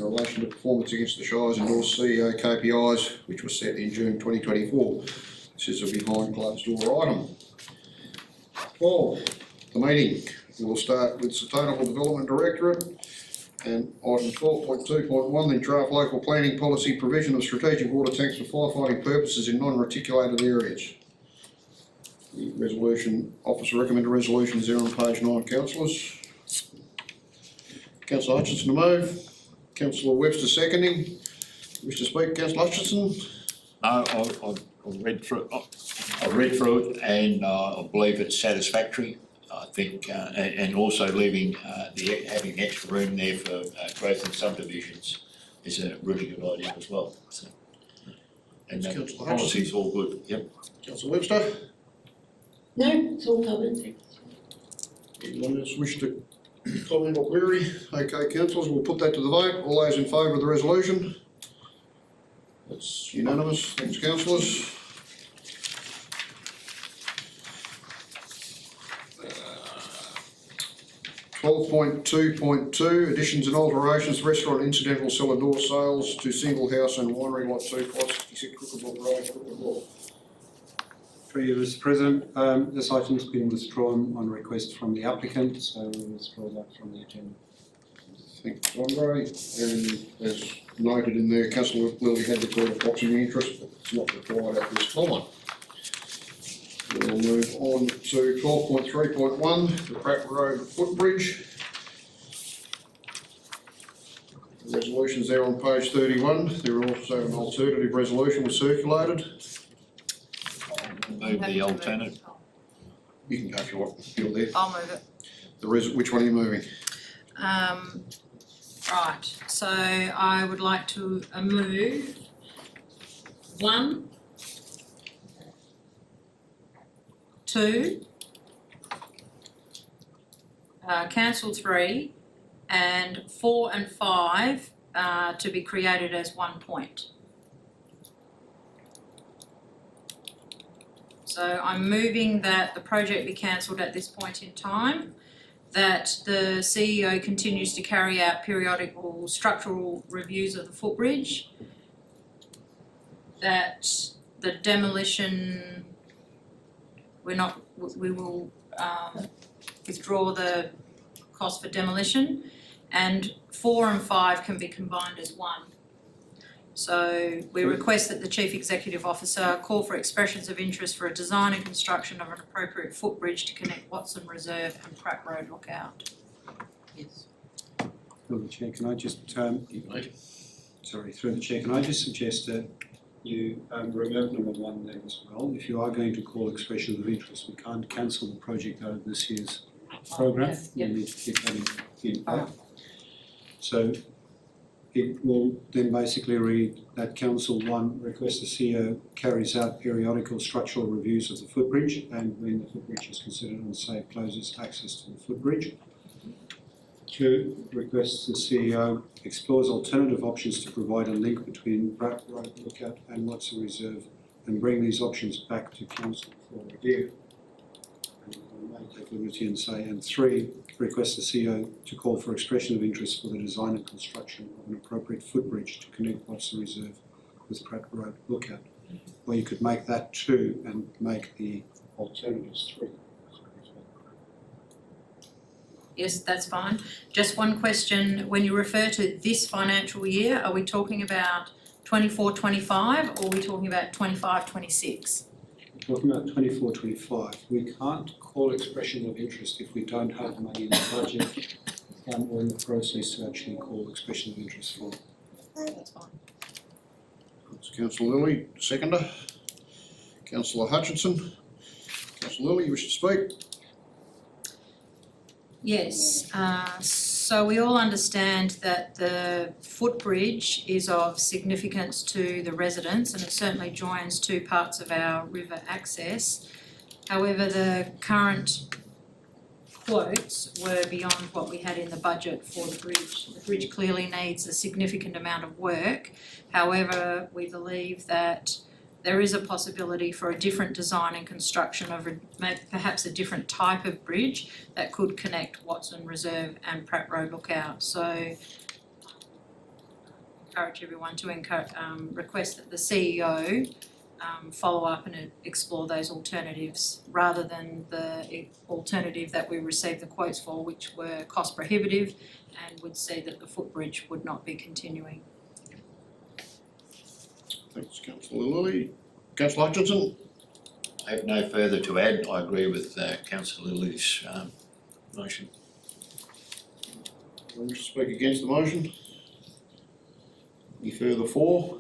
relation to performance against the Shire's endorsed CEO KPIs, which was set in June 2024. This is a behind closed door item. 12, the meeting. We'll start with Sustainable Development Directorate and item 12.2.1, the draft local planning policy provision of strategic water tanks for firefighting purposes in non-reticulated areas. The resolution, officer recommended resolution is there on page 9, councillors. Councillor Hutchinson to move. Councillor Webster seconding. Wish to speak, Councillor Hutchinson? No, I've read through it and I believe it's satisfactory. I think, and also leaving having extra room there for growth in subdivisions is a really good idea as well. So, and the policy's all good. Yep. Councillor Webster? No, it's all covered. Anyone else wish to comment or query? Okay, councillors, we'll put that to the vote. All those in favour of the resolution? That's unanimous. Thanks, councillors. 12.2.2, additions and alterations, restaurant incidental cellar door sales to single house and winery lot 2, 566 Crooked Road, Crooked Law. Through you, Mr. President, this item's been withdrawn on request from the applicant, so we'll withdraw that from the agenda. Thanks, Andre. And as noted in there, Councillor Lilly had declared a proxy interest, but it's not required at this time. We'll move on to 12.3.1, the Pratt Road footbridge. The resolution's there on page 31. There also an alternative resolution was circulated. Move the alternative. You can go if you want. You're there. I'll move it. Which one are you moving? Right, so I would like to move 1, 2, cancel 3, and 4 and 5 to be created as 1 point. So I'm moving that the project be cancelled at this point in time, that the CEO continues to carry out periodical structural reviews of the footbridge, that the demolition, we will withdraw the cost for demolition, and 4 and 5 can be combined as 1. So we request that the Chief Executive Officer call for expressions of interest for a design and construction of an appropriate footbridge to connect Watson Reserve and Pratt Road Lookout. Yes. Through the Chair, can I just, through the Chair, can I just suggest that you remove number 1 there as well? If you are going to call expression of interest, we can't cancel the project out of this year's programme. You need to keep that in mind. So it will then basically read that Council 1 requests the CEO carries out periodical structural reviews of the footbridge, and when the footbridge is considered unsafe, closes access to the footbridge. 2, requests the CEO explores alternative options to provide a link between Pratt Road Lookout and Watson Reserve and bring these options back to Council for review. And I may take liberty and say, and 3, request the CEO to call for expression of interest for the design and construction of an appropriate footbridge to connect Watson Reserve with Pratt Road Lookout. Or you could make that 2 and make the alternatives 3. Yes, that's fine. Just one question, when you refer to this financial year, are we talking about 24-25 or are we talking about 25-26? We're talking about 24-25. We can't call expression of interest if we don't have money in the budget or in the process to actually call expression of interest for. That's fine. That's Councillor Lilly, seconder. Councillor Hutchinson. Councillor Lilly, you wish to speak? Yes, so we all understand that the footbridge is of significance to the residents and it certainly joins 2 parts of our river access. However, the current quotes were beyond what we had in the budget for the bridge. The bridge clearly needs a significant amount of work. However, we believe that there is a possibility for a different design and construction of perhaps a different type of bridge that could connect Watson Reserve and Pratt Road Lookout. So encourage everyone to request that the CEO follow up and explore those alternatives rather than the alternative that we received the quotes for, which were cost prohibitive and would see that the footbridge would not be continuing. Thanks, councillor Lilly. Councillor Hutchinson? I have no further to add. I agree with councillor Lilly's motion. Wish to speak against the motion? Any further for?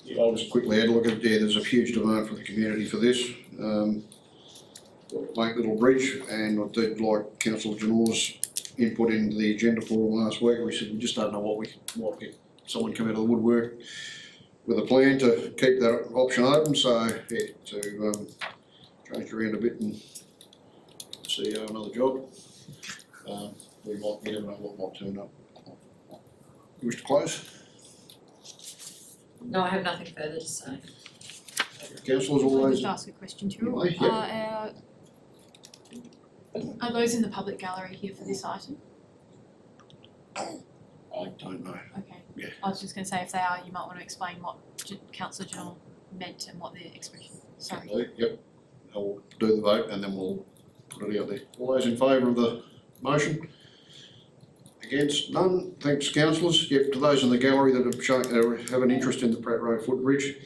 Yeah, I'll just quickly add a look at it there. There's a huge demand from the community for this. Lake Little Bridge, and I did like councillor Janor's input into the agenda for last week. We said we just don't know what if someone come out of the woodwork with a plan to keep that option open, so yeah, to change around a bit and see another job. We never know what might turn up. You wish to close? No, I have nothing further to say. Councillors, all Can I those? just ask a question to you? Yeah. Are those in the public gallery here for this item? I don't know. Okay. Yeah. I was just gonna say, if they are, you might wanna explain what councillor General meant and what the expression, sorry. Yep, I'll do the vote and then we'll put it out there. All those in favour of the motion? Against? None. Thanks, councillors. Yep, to those in the gallery that have shown, have an interest in the Pratt Road footbridge,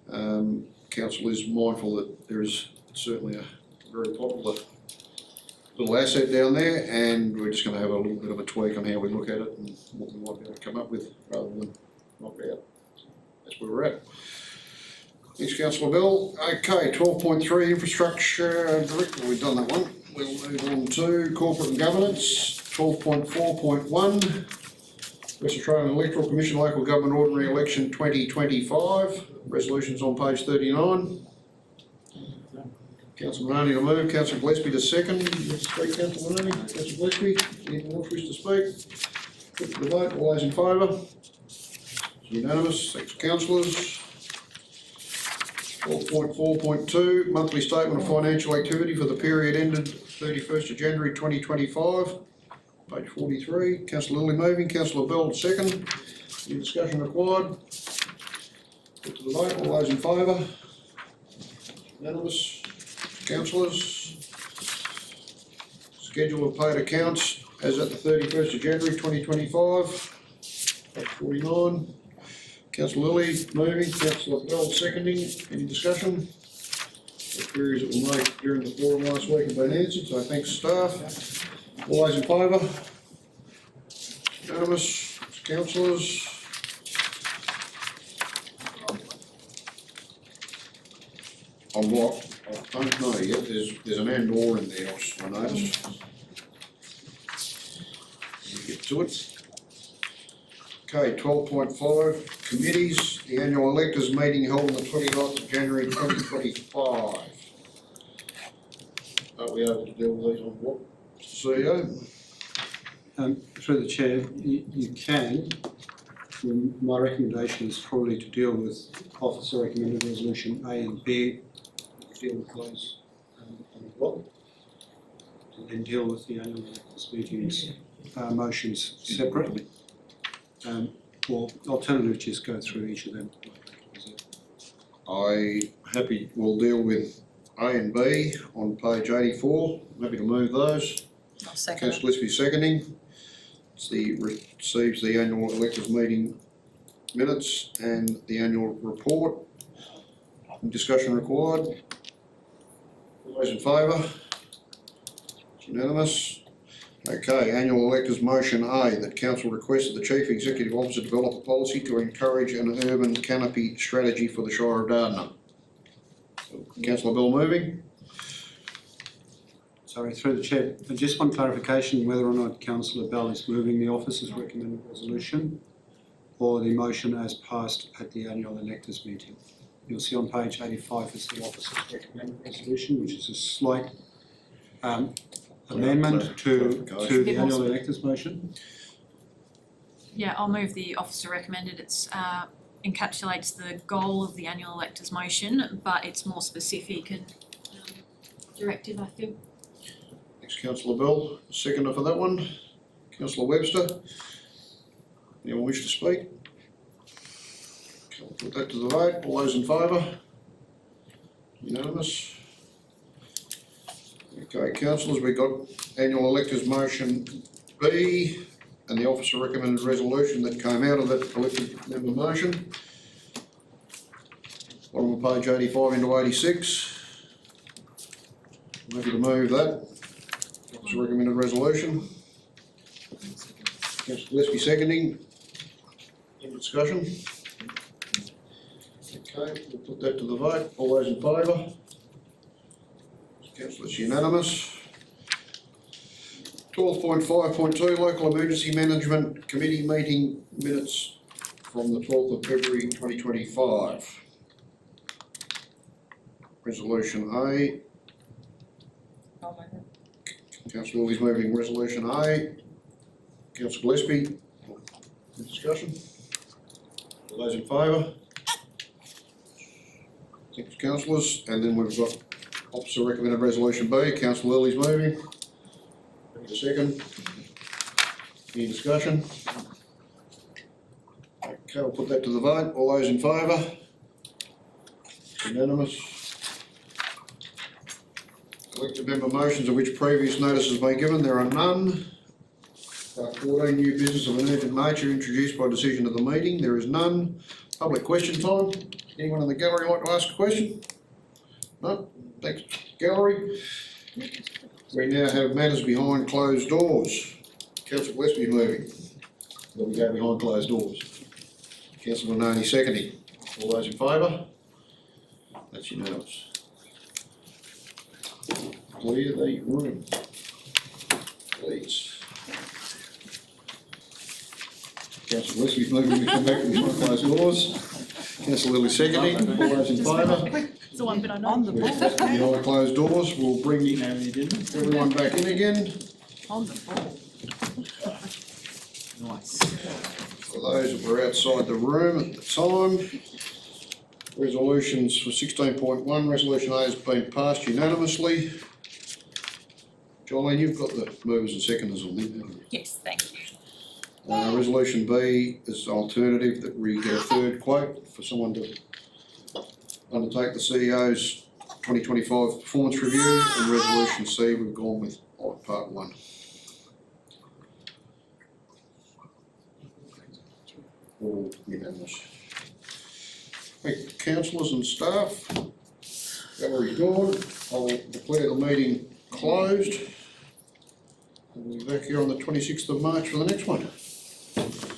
council is mindful that there is certainly a very popular little asset down there, and we're just going to have a little bit of a tweak on how we look at it and what we might be able to come up with rather than knock out. That's where we're at. Thanks, councillor Bell. Okay, 12.3 infrastructure director, we've done that one. We'll move on to corporate and governance. 12.4.1, West Australian Electoral Commission Local Government Ordinary Election 2025. Resolutions on page 39. Councillor Manani to move, Councillor Gillespie to second. You wish to speak, Councillor Manani? Councillor Gillespie, anyone else wish to speak? Put to the vote, all those in favour? It's unanimous, thanks councillors. 12.4.2, monthly statement of financial activity for the period ended 31st of January 2025. Page 43, councillor Lilly moving, councillor Bell second. Any discussion required? Put to the vote, all those in favour? Unanimous. Councillors. Schedule of paid accounts as at the 31st of January 2025. Page 49. Councillor Lilly moving, councillor Bell seconding. Any discussion? The queries that were made during the forum last week have been answered, so thanks staff. All those in favour? Unanimous. Councillors. I'm blocked. I don't know yet, there's an and or in there, I noticed. Let me get to it. Okay, 12.5, committees, the annual electors meeting held on the 29th of January 2025. Are we able to deal with these on what, Mr. CEO? Through the chair, you can. My recommendation is probably to deal with officer recommended resolution A and B, deal with those on the block, and then deal with the annual electors meetings motions separately. Or alternatively, just go through each of them. We'll deal with A and B on page 84, I'm happy to move those. I'll second it. Councillor Gillespie seconding. Receives the annual electors meeting minutes and the annual report. Discussion required. All those in favour? It's unanimous. Okay, annual electors motion A, that council requests that the chief executive officer develop a policy to encourage an urban canopy strategy for the Shire of Dardanup. Councillor Bell moving. Sorry, through the chair, just one clarification whether or not councillor Bell is moving the officer's recommended resolution or the motion as passed at the annual electors meeting. You'll see on page 85 is the officer's recommended resolution, which is a slight amendment to the annual electors motion. Yeah, I'll move the officer recommended. It's encapsulates the goal of the annual electors motion, but it's more specific and directive, I feel. Thanks, councillor Bell. Seconder for that one. Councillor Webster. Anyone wish to speak? Okay, I'll put that to the vote. All those in favour? Unanimous. Okay, councillors, we've got annual electors motion B and the officer recommended resolution that came out of that elected member motion. Bottom of page 85 into 86. I'm happy to move that. Officer recommended resolution. Councillor Gillespie seconding. Any discussion? Okay, we'll put that to the vote. All those in favour? Councillor, it's unanimous. 12.5.2, Local Emergency Management Committee meeting minutes from the 12th of February 2025. Resolution A. Councillor Lilly's moving resolution A. Councillor Gillespie, any discussion? All those in favour? Thanks, councillors, and then we've got officer recommended resolution B. Councillor Lilly's moving. Need a second? Any discussion? Okay, we'll put that to the vote. All those in favour? Unanimous. Elected member motions of which previous notice has been given, there are none. 14, new business of an urgent nature introduced by decision of the meeting, there is none. Public question time. Anyone in the gallery like to ask a question? No? Thanks, gallery. We now have matters behind closed doors. Councillor Gillespie moving. Then we go behind closed doors. Councillor Noni seconding. All those in favour? That's unanimous. Clear the room, please. Councillor Gillespie's moving, we come back to behind closed doors. Councillor Lilly seconding. All those in favour? It's the one bit I know. On the ball. Behind closed doors, we'll bring everyone back in again. On the ball. Nice. For those that were outside the room at the time, resolutions for 16.1, resolution A has been passed unanimously. Jolene, you've got the movers and seconders on there, haven't you? Yes, thank you. Resolution B is alternative that we get a third quote for someone to undertake the CEO's 2025 performance review, and resolution C, we've gone with part 1. All unanimous. Thank you, councillors and staff. Gallery's gone. I'll declare the meeting closed. And we'll be back here on the 26th of March for the next one.